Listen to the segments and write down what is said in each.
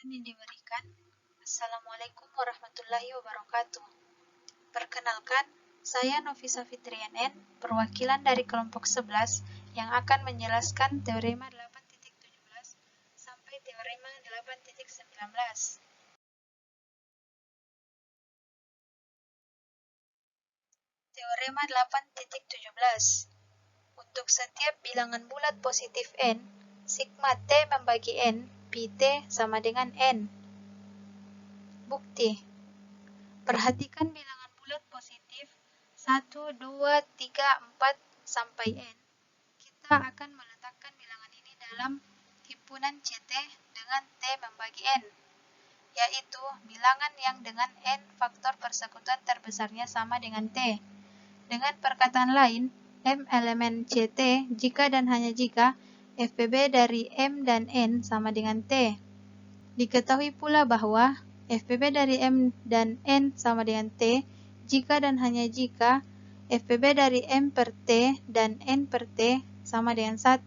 ini diberikan. Assalamualaikum warahmatullahi wabarakatuh. Perkenalkan, saya Novisa Fitrianen, perwakilan dari kelompok 11 yang akan menjelaskan teorema 8.17 sampai teorema 8.19. Teorema 8.17. Untuk setiap bilangan bulat positif n, sigma t membagi n, pi t sama dengan n. Bukti. Perhatikan bilangan bulat positif 1, 2, 3, 4 sampai n. Kita akan meletakkan bilangan ini dalam himpunan CT dengan T membagi n, yaitu bilangan yang dengan n faktor persekutuan terbesarnya sama dengan T. Dengan perkataan lain, M elemen CT jika dan hanya jika FPB dari M dan N sama dengan T. Diketahui pula bahwa FPB dari M dan N sama dengan T jika dan hanya jika FPB dari M per T dan N per T sama dengan 1.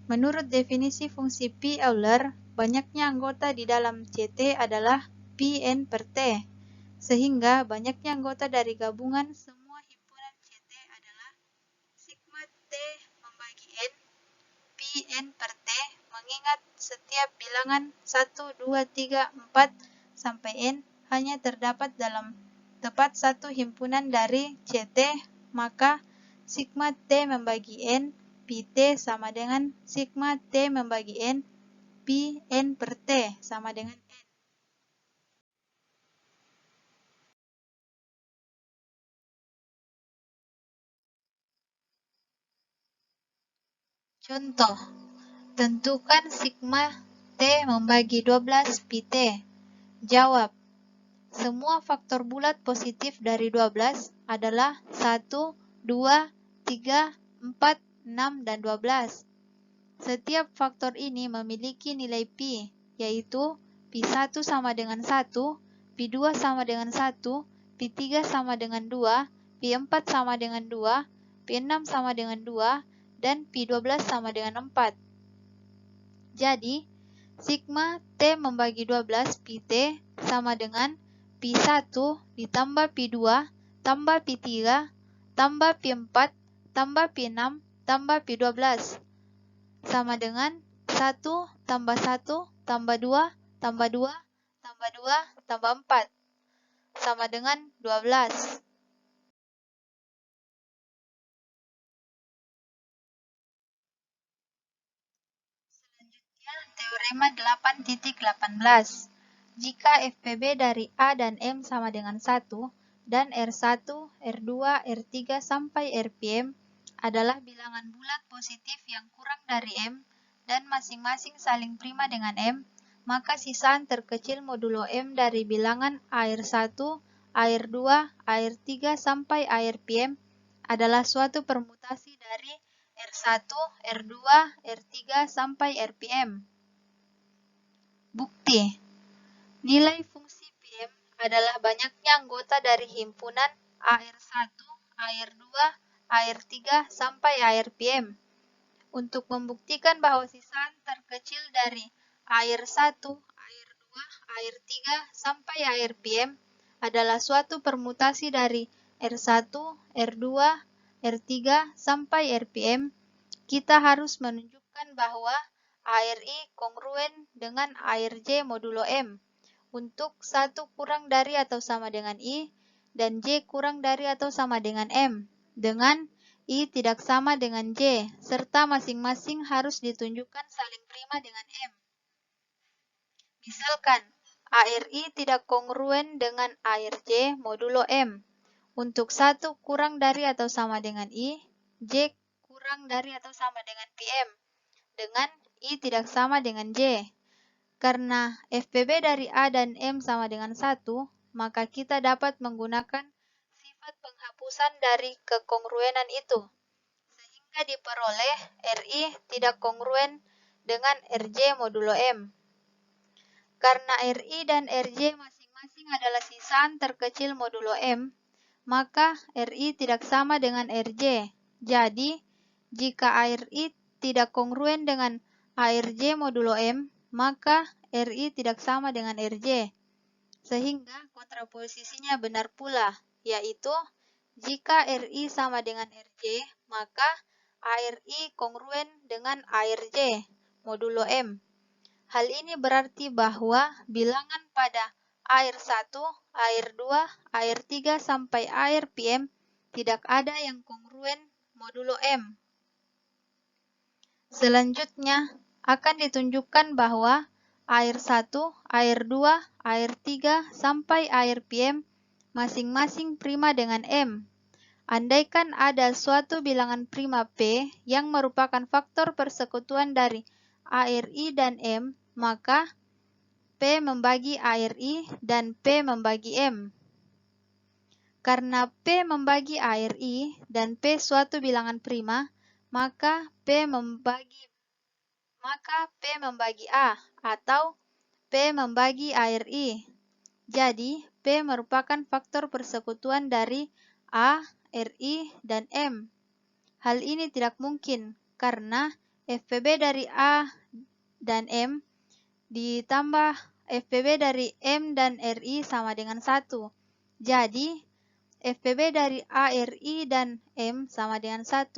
Menurut definisi fungsi P Euler, banyaknya anggota di dalam CT adalah Pn per T, sehingga banyaknya anggota dari gabungan semua himpunan CT adalah sigma T membagi N, Pn per T, mengingat setiap bilangan 1, 2, 3, 4, sampai N hanya terdapat dalam tepat satu himpunan dari CT, maka sigma T membagi N, Pt sama dengan sigma T membagi N, Pn per T sama dengan N. Contoh, tentukan sigma T membagi 12 Pt. Jawab. Semua faktor bulat positif dari 12 adalah 1, 2, 3, 4, 6, dan 12. Setiap faktor ini memiliki nilai pi, yaitu pi1 sama dengan 1, pi2 sama dengan 1, pi3 sama dengan 2, pi4 sama dengan 2, pi6 sama dengan 2, dan pi12 sama dengan 4. Jadi, sigma T membagi 12 pt sama dengan pi1 ditambah pi2 tambah pi3 tambah pi4 tambah pi6 tambah pi12 sama dengan 1 tambah 1 tambah 2 tambah 2 tambah 2 tambah 4 sama dengan 12. Selanjutnya, teorema 8.18. Jika FPB dari A dan M sama dengan 1, dan R1, R2, R3 sampai Rpm adalah bilangan bulat positif yang kurang dari M dan masing-masing saling prima dengan M, maka sisaan terkecil modulo M dari bilangan AR1, AR2, AR3 sampai ARPM adalah suatu permutasi dari R1, R2, R3 sampai Rpm. Bukti. Nilai fungsi Pm adalah banyaknya anggota dari himpunan AR1, AR2, AR3 sampai ARPM. Untuk membuktikan bahwa sisaan terkecil dari AR1, AR2, AR3 sampai ARPM adalah suatu permutasi dari R1, R2, R3 sampai Rpm, kita harus menunjukkan bahwa ARI kongruen dengan ARJ modulo M untuk 1 kurang dari atau sama dengan I dan J kurang dari atau sama dengan M, dengan I tidak sama dengan J, serta masing-masing harus ditunjukkan saling prima dengan M. Misalkan, ARI tidak kongruen dengan ARJ modulo M untuk 1 kurang dari atau sama dengan I, J kurang dari atau sama dengan PM, dengan I tidak sama dengan J. Karena FPB dari A dan M sama dengan 1, maka kita dapat menggunakan sifat penghapusan dari kekongruenan itu, sehingga diperoleh RI tidak kongruen dengan RJ modulo M. Karena RI dan RJ masing-masing adalah sisaan terkecil modulo M, maka RI tidak sama dengan RJ. Jadi, jika RI tidak kongruen dengan ARJ modulo M, maka RI tidak sama dengan RJ. Sehingga kontraposisinya benar pula, yaitu jika RI sama dengan RJ, maka ARI kongruen dengan ARJ modulo M. Hal ini berarti bahwa bilangan pada AR1, AR2, AR3 sampai ARPM tidak ada yang kongruen modulo M. Selanjutnya akan ditunjukkan bahwa AR1, AR2, AR3 sampai ARPM masing-masing prima dengan M. Andaikan ada suatu bilangan prima P yang merupakan faktor persekutuan dari ARI dan M, maka P membagi ARI dan P membagi M. Karena P membagi ARI dan P suatu bilangan prima, maka P membagi A atau P membagi ARI. Jadi, P merupakan faktor persekutuan dari A, RI, dan M. Hal ini tidak mungkin karena FPB dari A dan M ditambah FPB dari M dan RI sama dengan 1. Jadi, FPB dari A, RI, dan M sama dengan 1.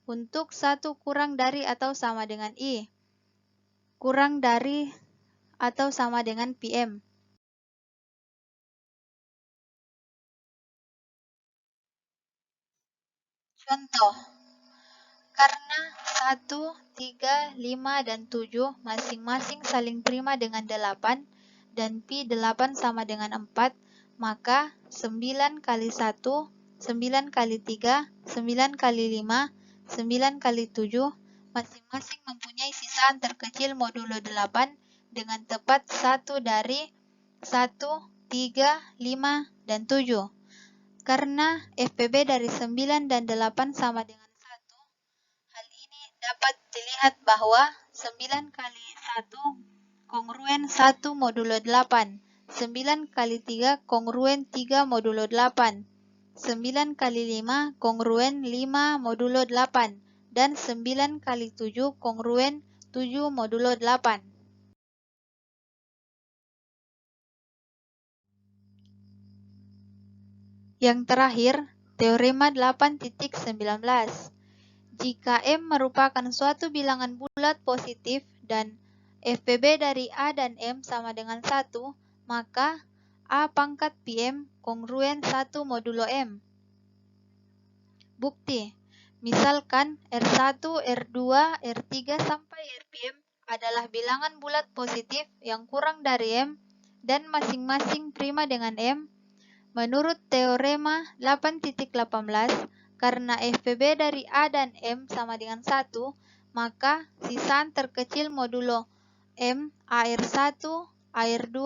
Untuk 1 kurang dari atau sama dengan I. Kurang dari atau sama dengan PM. Contoh, karena 1, 3, 5, dan 7 masing-masing saling prima dengan 8 dan pi 8 sama dengan 4, maka 9 kali 1, 9 kali 3, 9 kali 5, 9 kali 7 masing-masing mempunyai sisaan terkecil modulo 8 dengan tepat 1 dari 1, 3, 5, dan 7. Karena FPB dari 9 dan 8 sama dengan 1, hal ini dapat dilihat bahwa 9 kali 1 kongruen 1 modulo 8, 9 kali 3 kongruen 3 modulo 8, 9 kali 5 kongruen 5 modulo 8, dan 9 kali 7 kongruen 7 modulo 8. Yang terakhir, teorema 8.19. Jika M merupakan suatu bilangan bulat positif dan FPB dari A dan M sama dengan 1, maka A pangkat PM kongruen 1 modulo M. Bukti, misalkan R1, R2, R3 sampai RPM adalah bilangan bulat positif yang kurang dari M dan masing-masing prima dengan M. Menurut teorema 8.18, karena FPB dari A dan M sama dengan 1, maka sisaan terkecil modulo M AR1, AR2,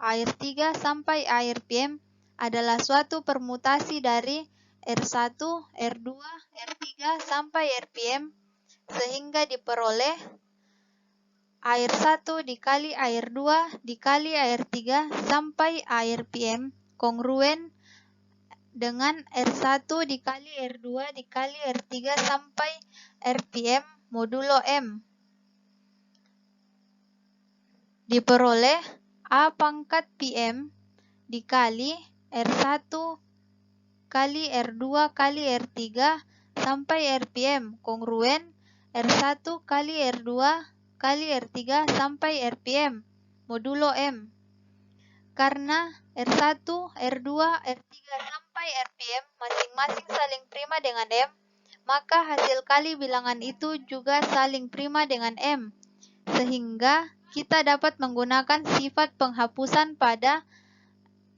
AR3 sampai ARPM adalah suatu permutasi dari R1, R2, R3 sampai RPM sehingga diperoleh AR1 dikali AR2 dikali AR3 sampai ARPM kongruen dengan R1 dikali R2 dikali R3 sampai RPM modulo M. Diperoleh A pangkat PM dikali R1 kali R2 kali R3 sampai RPM kongruen R1 kali R2 kali R3 sampai RPM modulo M. Karena R1, R2, R3 sampai RPM masing-masing saling prima dengan M, maka hasil kali bilangan itu juga saling prima dengan M. Sehingga kita dapat menggunakan sifat penghapusan pada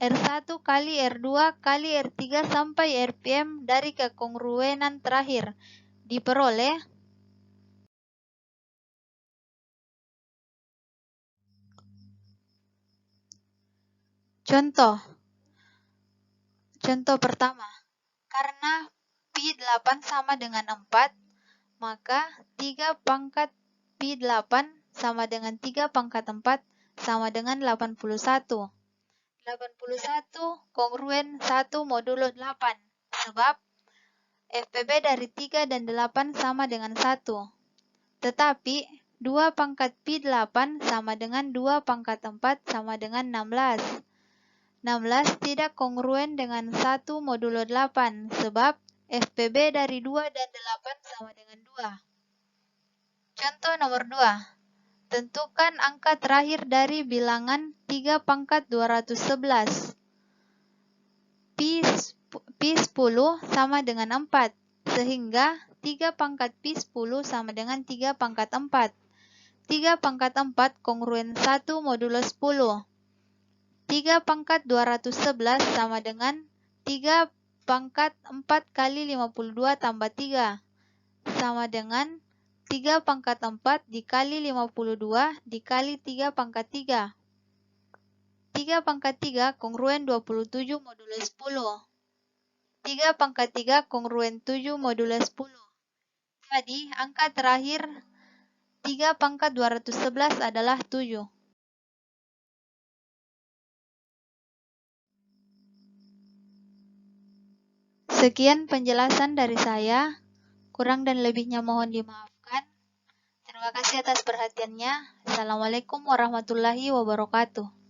R1 kali R2 kali R3 sampai RPM dari kekongruenan terakhir. Diperoleh Contoh pertama, karena pi 8 sama dengan 4, maka 3 pangkat pi 8 sama dengan 3 pangkat 4 sama dengan 81. 81 kongruen 1 modulo 8, sebab FPB dari 3 dan 8 sama dengan 1. Tetapi 2 pangkat Pi 8 sama dengan 2 pangkat 4 sama dengan 16. 16 tidak kongruen dengan 1 modulo 8, sebab FPB dari 2 dan 8 sama dengan 2. Contoh nomor 2. Tentukan angka terakhir dari bilangan 3 pangkat 211. Pi 10 sama dengan 4, sehingga 3 pangkat Pi 10 sama dengan 3 pangkat 4. 3 pangkat 4 kongruen 1 modulo 10. 3 pangkat 211 sama dengan 3 pangkat 4 kali 52 tambah 3, sama dengan 3 pangkat 4 dikali 52 dikali 3 pangkat 3. 3 pangkat 3 kongruen 27 modulo 10. 3 pangkat 3 kongruen 7 modulo 10. Jadi, angka terakhir 3 pangkat 211 adalah 7. Sekian penjelasan dari saya. Kurang dan lebihnya mohon dimaafkan. Terima kasih atas perhatiannya. Assalamualaikum warahmatullahi wabarakatuh.